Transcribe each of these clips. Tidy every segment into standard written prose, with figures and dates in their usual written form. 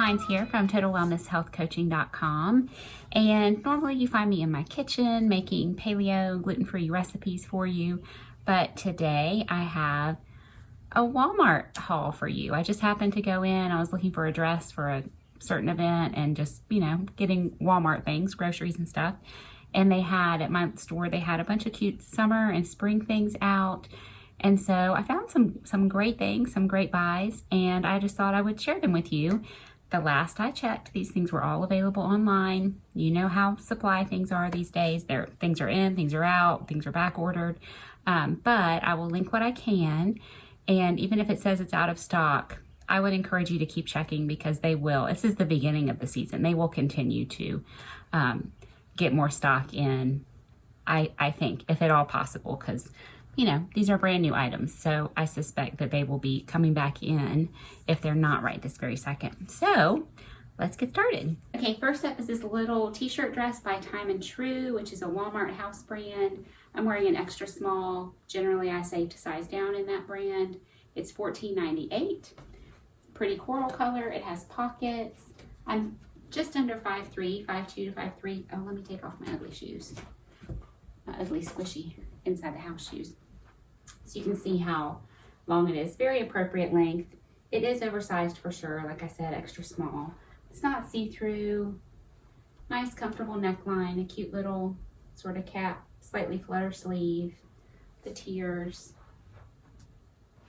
Hines here from TotalWellnessHealthCoaching.com, and normally you find me in my kitchen making paleo gluten-free recipes for you, but today I have a Walmart haul for you. I just happened to go in. I was looking for a dress for a certain event and just, getting Walmart things, groceries and stuff. And they had, at my store, they had a bunch of cute summer and spring things out. And so I found some great things, some great buys, and I just thought I would share them with you. The last I checked, these things were all available online. You know how supply things are these days. Things are in, things are out, things are back ordered. But I will link what I can. And even if it says it's out of stock, I would encourage you to keep checking because they will. This is the beginning of the season. They will continue to get more stock in, I think, if at all possible, because these are brand new items, so I suspect that they will be coming back in if they're not right this very second. So let's get started. Okay, first up is this little t-shirt dress by Time and True, which is a Walmart house brand. I'm wearing an extra small. Generally, I say to size down in that brand. It's $14.98. Pretty coral color. It has pockets. I'm just under 5'3", 5'2" to 5'3". Oh, let me take off my ugly shoes. My ugly squishy inside the house shoes. So you can see how long it is. Very appropriate length. It is oversized for sure. Like I said, extra small. It's not see-through. Nice, comfortable neckline. A cute little sort of cap, slightly flutter sleeve. The tiers.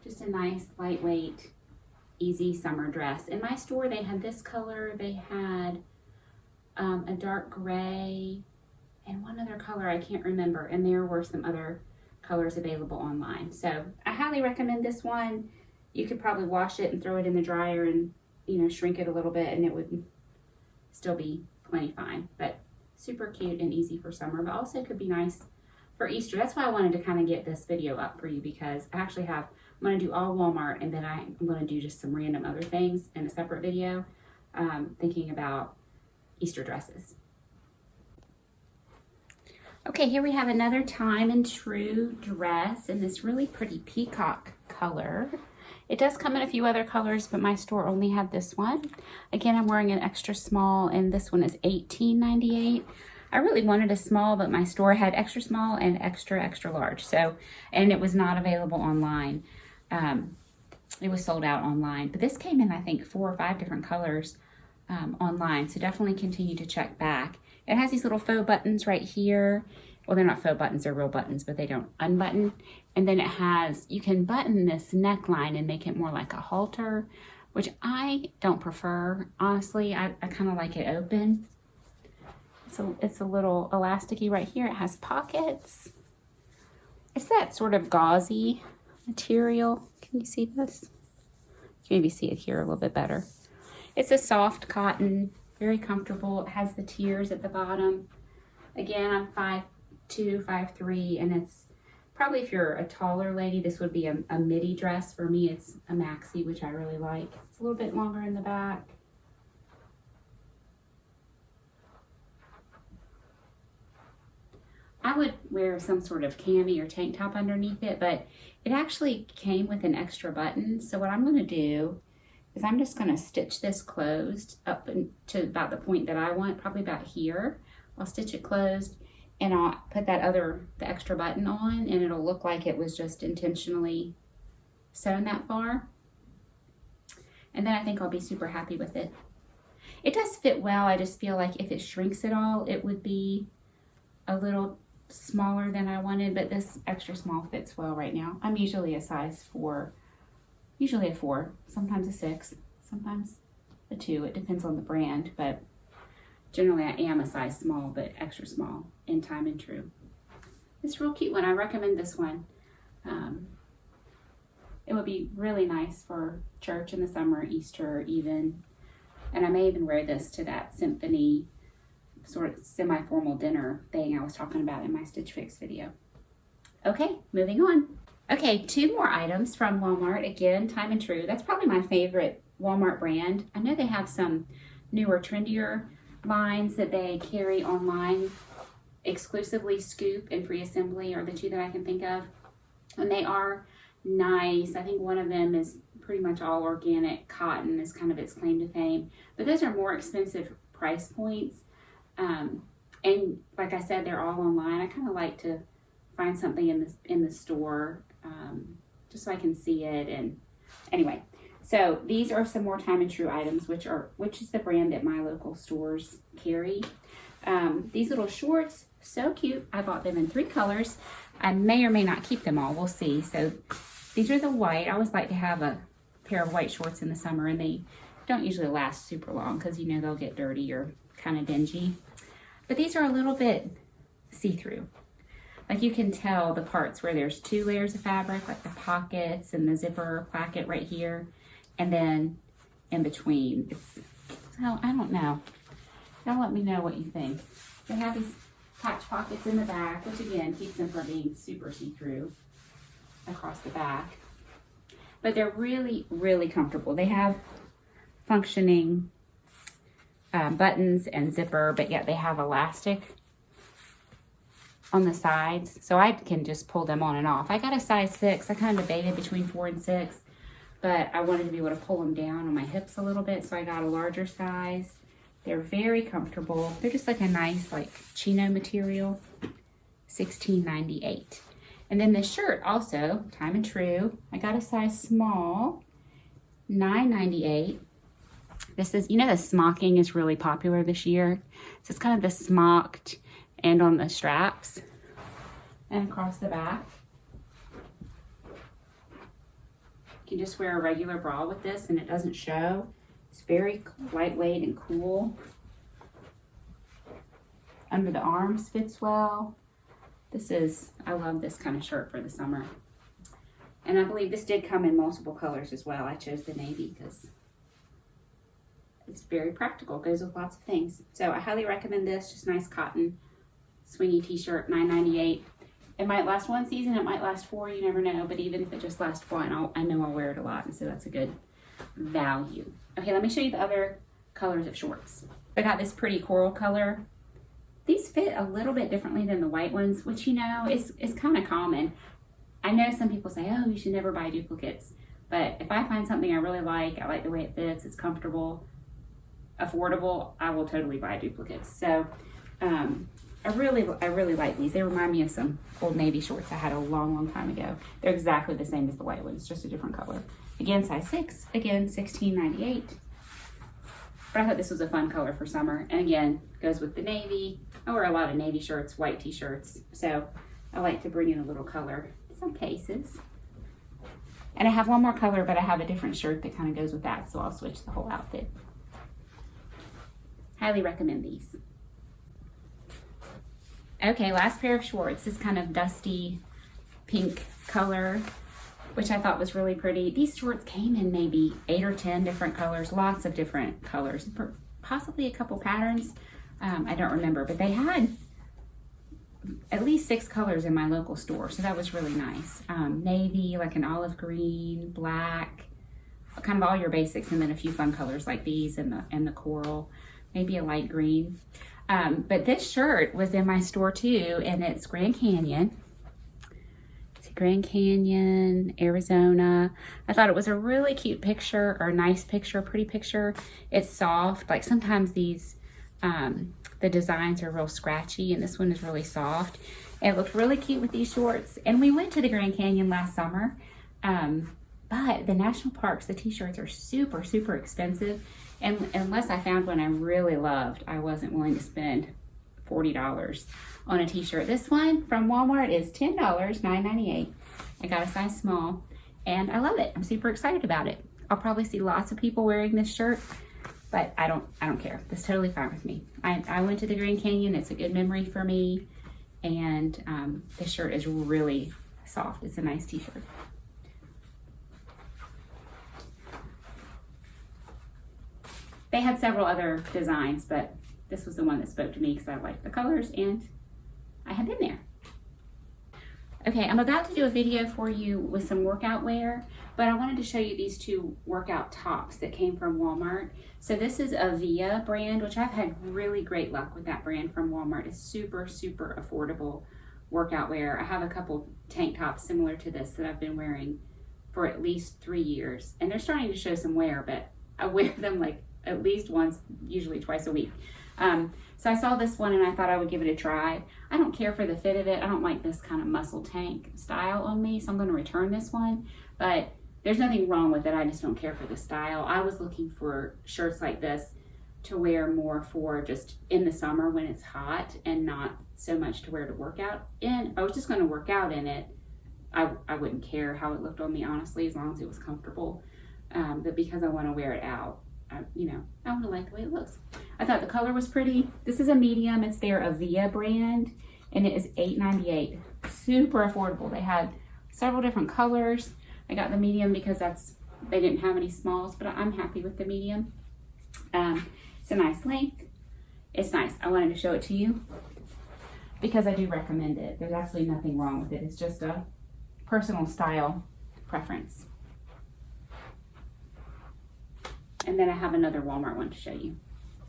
Just a nice, lightweight, easy summer dress. In my store, they had this color. They had a dark gray and one other color I can't remember. And there were some other colors available online. So I highly recommend this one. You could probably wash it and throw it in the dryer and shrink it a little bit and it would still be plenty fine. But super cute and easy for summer, but also could be nice for Easter. That's why I wanted to kind of get this video up for you, because I actually I'm going to do all Walmart and then I'm going to do just some random other things in a separate video, thinking about Easter dresses. Okay, here we have another Time and True dress in this really pretty peacock color. It does come in a few other colors, but my store only had this one. Again, I'm wearing an extra small, and this one is $18.98. I really wanted a small, but my store had extra small and extra large. So, and it was not available online. It was sold out online. But this came in, I think, 4 or 5 different colors online. So definitely continue to check back. It has these little faux buttons right here. Well, they're not faux buttons, they're real buttons, but they don't unbutton. And then it has, you can button this neckline and make it more like a halter, which I don't prefer. Honestly, I kind of like it open. So it's a little elasticy right here. It has pockets. It's that sort of gauzy material. Can you see this? You can maybe see it here a little bit better. It's a soft cotton. Very comfortable. It has the tiers at the bottom. Again, I'm 5'2", 5'3", and it's probably, if you're a taller lady, this would be a midi dress. For me, it's a maxi, which I really like. It's a little bit longer in the back. I would wear some sort of cami or tank top underneath it, but it actually came with an extra button. So what I'm going to do is I'm just going to stitch this closed up to about the point that I want, probably about here. I'll stitch it closed and I'll put the extra button on, and it'll look like it was just intentionally sewn that far. And then I think I'll be super happy with it. It does fit well. I just feel like if it shrinks at all, it would be a little smaller than I wanted, but this extra small fits well right now. I'm usually a size 4. Usually a 4, sometimes a 6, sometimes a 2. It depends on the brand, but generally I am a size small, but extra small in Time and True. It's a real cute one. I recommend this one. It would be really nice for church in the summer, Easter even. And I may even wear this to that symphony sort of semi-formal dinner thing I was talking about in my Stitch Fix video. Okay, moving on. Okay, 2 more items from Walmart. Again, Time and True. That's probably my favorite Walmart brand. I know they have some newer, trendier lines that they carry online. Exclusively Scoop and Free Assembly are the 2 that I can think of. And they are nice. I think one of them is pretty much all organic cotton is kind of its claim to fame. But those are more expensive price points. And like I said, they're all online. I kind of like to find something in the store just so I can see it. And anyway, so these are some more Time and True items, which is the brand that my local stores carry. These little shorts, so cute. I bought them in 3 colors. I may or may not keep them all. We'll see. So these are the white. I always like to have a pair of white shorts in the summer, and they don't usually last super long because, you know, they'll get dirty or kind of dingy. But these are a little bit see-through. Like you can tell the parts where there's 2 layers of fabric, like the pockets and the zipper placket right here. And then in between, so I don't know. Y'all let me know what you think. They have these patch pockets in the back, which again keeps them from being super see-through across the back. But they're really, really comfortable. They have functioning buttons and zipper, but yet they have elastic on the sides, so I can just pull them on and off. I got a size 6. I kind of debated between 4 and 6, but I wanted to be able to pull them down on my hips a little bit, so I got a larger size. They're very comfortable. They're just like a nice like chino material. $16.98. And then this shirt also, Time and True. I got a size small, $9.98. This is, you know, the smocking is really popular this year. So it's kind of the smocked and on the straps and across the back. You can just wear a regular bra with this and it doesn't show. It's very lightweight and cool. Under the arms fits well. I love this kind of shirt for the summer. And I believe this did come in multiple colors as well. I chose the navy because it's very practical, goes with lots of things. So I highly recommend this, just nice cotton swingy t-shirt, $9.98. It might last 1 season, it might last 4, you never know, but even if it just lasts 1, I know I'll wear it a lot, and so that's a good value. Okay, let me show you the other colors of shorts. I got this pretty coral color. These fit a little bit differently than the white ones, which, you know, is kind of common. I know some people say, oh, you should never buy duplicates, but if I find something I really like, I like the way it fits, it's comfortable, affordable, I will totally buy duplicates. So I really like these. They remind me of some Old Navy shorts I had a long time ago. They're exactly the same as the white ones, just a different color. Again, size 6, again, $16.98. But I thought this was a fun color for summer. And again, goes with the navy. I wear a lot of navy shirts, white t-shirts. So I like to bring in a little color in some cases. And I have one more color, but I have a different shirt that kind of goes with that. So I'll switch the whole outfit. Highly recommend these. Okay, last pair of shorts. This kind of dusty pink color, which I thought was really pretty. These shorts came in maybe 8 or 10 different colors, lots of different colors, possibly a couple patterns. I don't remember, but they had at least 6 colors in my local store, so that was really nice. Navy, like an olive green, black, kind of all your basics, and then a few fun colors like these and the coral, maybe a light green. But this shirt was in my store too, and it's Grand Canyon. It's Grand Canyon, Arizona. I thought it was a really cute picture, or a nice picture, pretty picture. It's soft. Like sometimes these, the designs are real scratchy, and this one is really soft. It looked really cute with these shorts. And we went to the Grand Canyon last summer, but the national parks, the t-shirts are super expensive. And unless I found one I really loved, I wasn't willing to spend $40 on a t-shirt. This one from Walmart is $10, $9.98. I got a size small, and I love it. I'm super excited about it. I'll probably see lots of people wearing this shirt, but I don't care. That's totally fine with me. I went to the Grand Canyon. It's a good memory for me, and this shirt is really soft. It's a nice t-shirt. They had several other designs, but this was the one that spoke to me because I liked the colors and I had been there. Okay, I'm about to do a video for you with some workout wear, but I wanted to show you these 2 workout tops that came from Walmart. So this is a Via brand, which I've had really great luck with that brand from Walmart. It's super affordable workout wear. I have a couple tank tops similar to this that I've been wearing for at least 3 years. And they're starting to show some wear, but I wear them like at least once, usually twice a week. So I saw this one and I thought I would give it a try. I don't care for the fit of it. I don't like this kind of muscle tank style on me, so I'm going to return this one. But there's nothing wrong with it. I just don't care for the style. I was looking for shirts like this to wear more for just in the summer when it's hot and not so much to wear to work out in. If I was just going to work out in it, I wouldn't care how it looked on me, honestly, as long as it was comfortable. But because I want to wear it out, I want to like the way it looks. I thought the color was pretty. This is a medium. It's their Avia brand, and it is $8.98. Super affordable. They had several different colors. I got the medium because they didn't have any smalls, but I'm happy with the medium. It's a nice length. It's nice. I wanted to show it to you because I do recommend it. There's absolutely nothing wrong with it. It's just a personal style preference. And then I have another Walmart one to show you.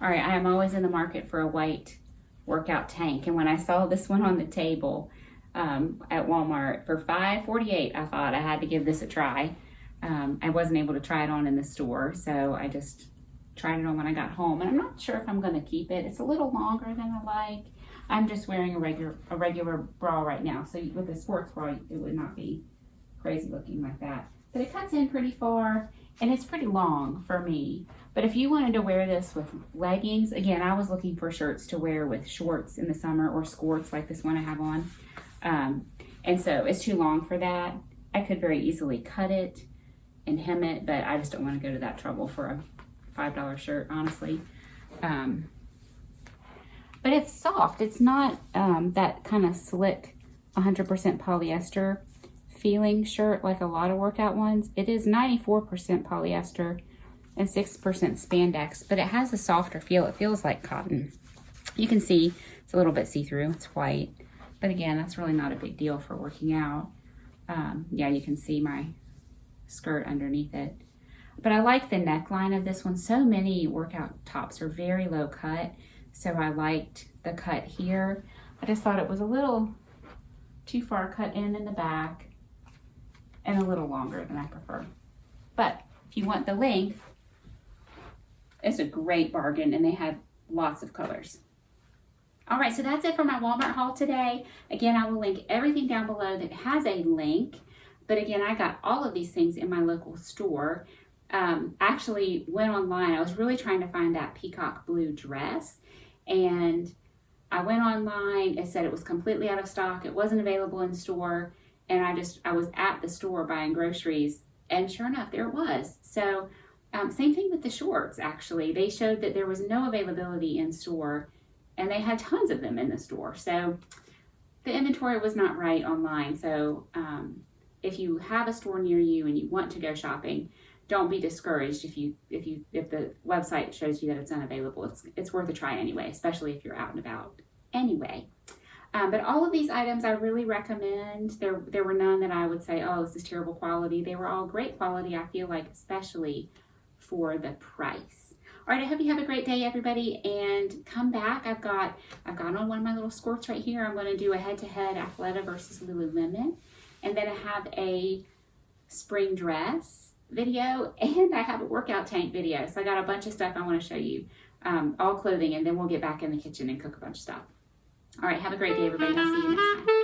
All right, I am always in the market for a white workout tank. And when I saw this one on the table at Walmart for $5.48, I thought I had to give this a try. I wasn't able to try it on in the store, so I just tried it on when I got home. And I'm not sure if I'm gonna keep it. It's a little longer than I like. I'm just wearing a regular bra right now. So with a sports bra, it would not be crazy looking like that. But it cuts in pretty far and it's pretty long for me. But if you wanted to wear this with leggings, again, I was looking for shirts to wear with shorts in the summer or skirts like this one I have on. And so it's too long for that. I could very easily cut it and hem it, but I just don't want to go to that trouble for a $5 shirt, honestly. But it's soft. It's not that kind of slick 100% polyester feeling shirt like a lot of workout ones. It is 94% polyester and 6% spandex, but it has a softer feel. It feels like cotton. You can see it's a little bit see-through. It's white, but again, that's really not a big deal for working out. Yeah, you can see my skirt underneath it. But I like the neckline of this one. So many workout tops are very low cut, so I liked the cut here. I just thought it was a little too far cut in the back and a little longer than I prefer. But if you want the length, it's a great bargain, and they have lots of colors. All right, so that's it for my Walmart haul today. Again, I will link everything down below that has a link. But again, I got all of these things in my local store. Actually went online. I was really trying to find that peacock blue dress, and I went online. It said it was completely out of stock. It wasn't available in store, and I was at the store buying groceries, and sure enough, there it was. So same thing with the shorts. Actually, they showed that there was no availability in store, and they had tons of them in the store. So the inventory was not right online. So if you have a store near you and you want to go shopping, don't be discouraged if the website shows you that it's unavailable. It's worth a try anyway, especially if you're out and about anyway. But all of these items I really recommend. There were none that I would say, oh, this is terrible quality. They were all great quality, I feel like, especially for the price. All right, I hope you have a great day, everybody, and come back. I've got on one of my little skirts right here. I'm going to do a head-to-head Athleta versus Lululemon, and then I have a spring dress video, and I have a workout tank video. So I got a bunch of stuff I want to show you, all clothing, and then we'll get back in the kitchen and cook a bunch of stuff. All right, have a great day, everybody. I'll see you next time.